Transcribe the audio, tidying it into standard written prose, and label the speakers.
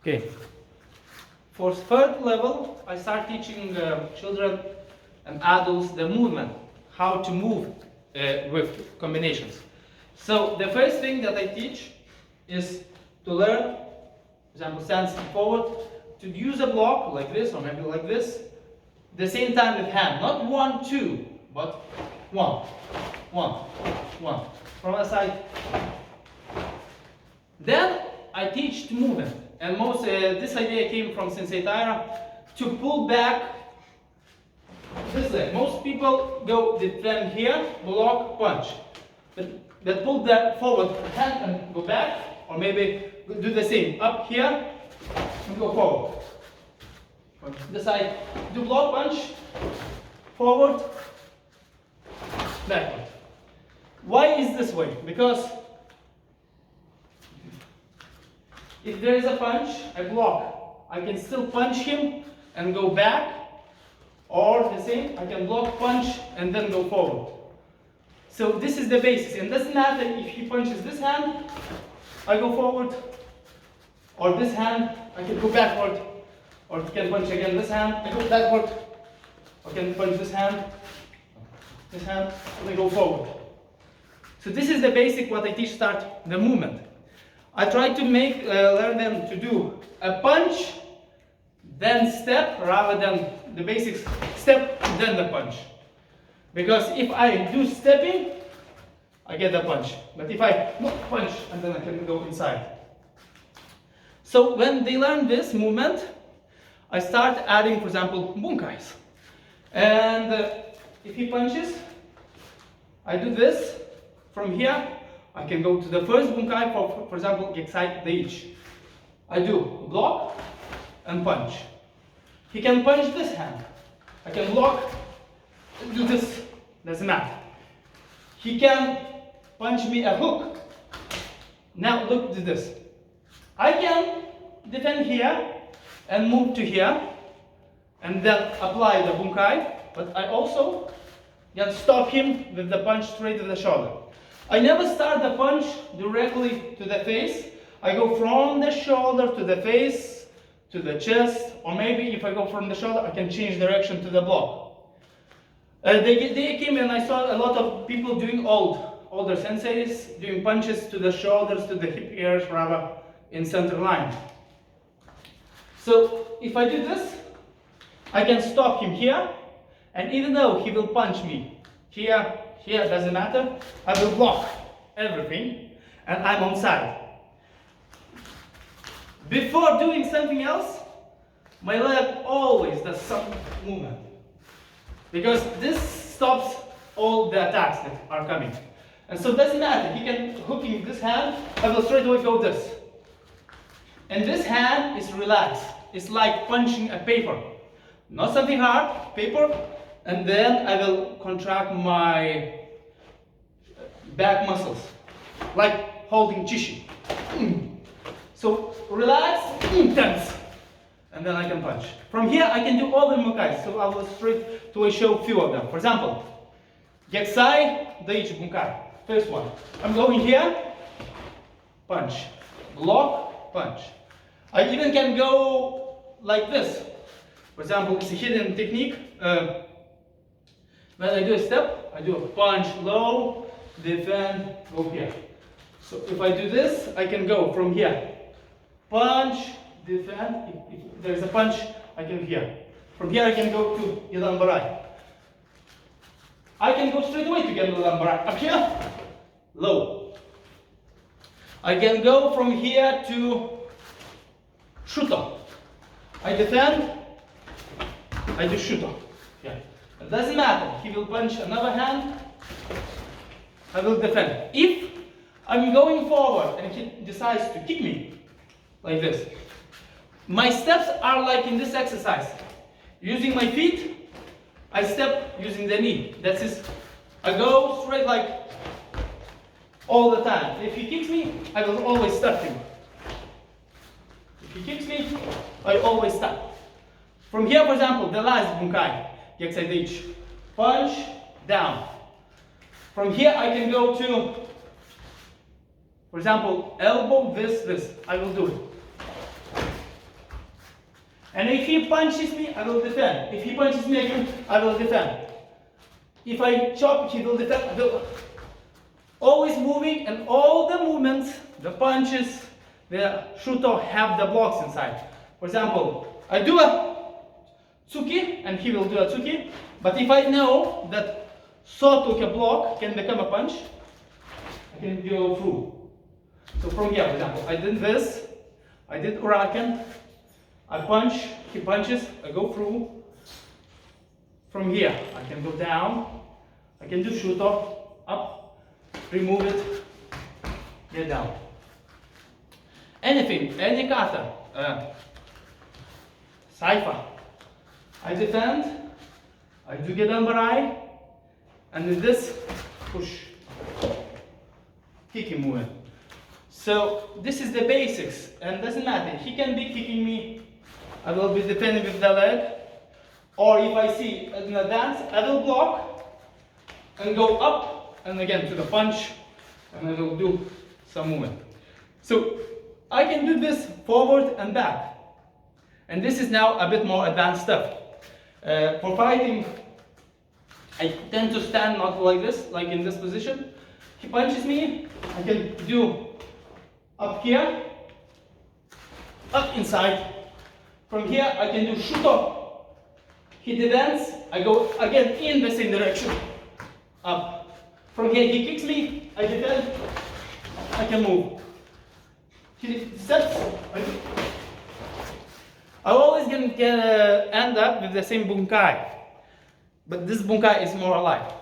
Speaker 1: Okay. For third level, I start teaching children and adults the movement, how to move with combinations. So the first thing that I teach is to learn, for example, stand forward, to use a block like this or maybe like this, the same time with hand, not 1, 2, but 1, 1, 1, from the side. Then I teach the movement, and most this idea came from Sensei Taira, to pull back this leg. Most people go defend here, block, punch, but pull that forward hand and go back, or maybe do the same up here and go forward. This side, do block, punch, forward, backward. Why is this way? Because if there is a punch, I block. I can still punch him and go back, or the same, I can block, punch, and then go forward. So this is the basis. And it doesn't matter if he punches this hand, I go forward, or this hand, I can go backward, or can punch again this hand, I go backward, or can punch this hand, and I go forward. So this is the basic what I teach start the movement. I try to make learn them to do a punch, then step, rather than the basics step, then the punch. Because if I do stepping, I get the punch. But if I punch, and then I can go inside. So when they learn this movement, I start adding, for example, bunkais. And if he punches, I do this. From here, I can go to the first bunkai, for example, Geksai Daichi. I do block and punch. He can punch this hand. I can block and do this, doesn't matter. He can punch me a hook. Now look at this. I can defend here and move to here and then apply the bunkai, but I also can stop him with the punch straight to the shoulder. I never start the punch directly to the face. I go from the shoulder to the face, to the chest, or maybe if I go from the shoulder, I can change direction to the block. They came and I saw a lot of people doing older senseis, doing punches to the shoulders, to the hip areas, rather in center line. So if I do this, I can stop him here, and even though he will punch me here, doesn't matter, I will block everything, and I'm on side. Before doing something else, my leg always does some movement. Because this stops all the attacks that are coming. And so it doesn't matter, he can hook in this hand, I will straight away go this. And this hand is relaxed. It's like punching a paper. Not something hard, paper, and then I will contract my back muscles, like holding chishi. So relax, intense, and then I can punch. From here I can do all the bunkais, so I will straight to show a few of them. For example, Geksai Daichi Bunkai, first one. I'm going here, punch, block, punch. I even can go like this. For example, it's a hidden technique. When I do a step, I do a punch low, defend, go here. So if I do this, I can go from here. Punch, defend. If there's a punch, I can here. From here, I can go to Ilambarai. I can go straight away to get Ilambarai. Up here, low. I can go from here to Shuto. I defend, I do Shuto. Yeah. It doesn't matter. He will punch another hand, I will defend. If I'm going forward and he decides to kick me, like this, my steps are like in this exercise. Using my feet, I step using the knee. That's it. I go straight like all the time. If he kicks me, I will always stop him. If he kicks me, I always stop. From here, for example, the last bunkai, Geksai Daichi. Punch, down. From here, I can go to, for example, elbow, this. I will do it. And if he punches me, I will defend. If he punches me again, I will defend. If I chop, he will defend. I will. Always moving, and all the movements, the punches, the shooter have the blocks inside. For example, I do a tsuki, and he will do a tsuki. But if I know that sotoke, a block, can become a punch, I can go through. So from here, for example, I did this, I did uraken, I punch, he punches, I go through. From here, I can go down, I can do shuto, up, remove it, get down. Anything, any kata, saifa. I defend, I do get barai, and with this, push, kicking movement. So this is the basics, and doesn't matter. He can be kicking me, I will be defending with the leg, or if I see in a dance, I will block and go up and again to the punch, and I will do some movement. So I can do this forward and back, and this is now a bit more advanced stuff. For fighting, I tend to stand not like this, like in this position. He punches me, I can do up here, up inside. From here, I can do shuto. He defends, I go again in the same direction, up. From here, he kicks me, I defend, I can move. He sets, I always can end up with the same bunkai, but this bunkai is more alive.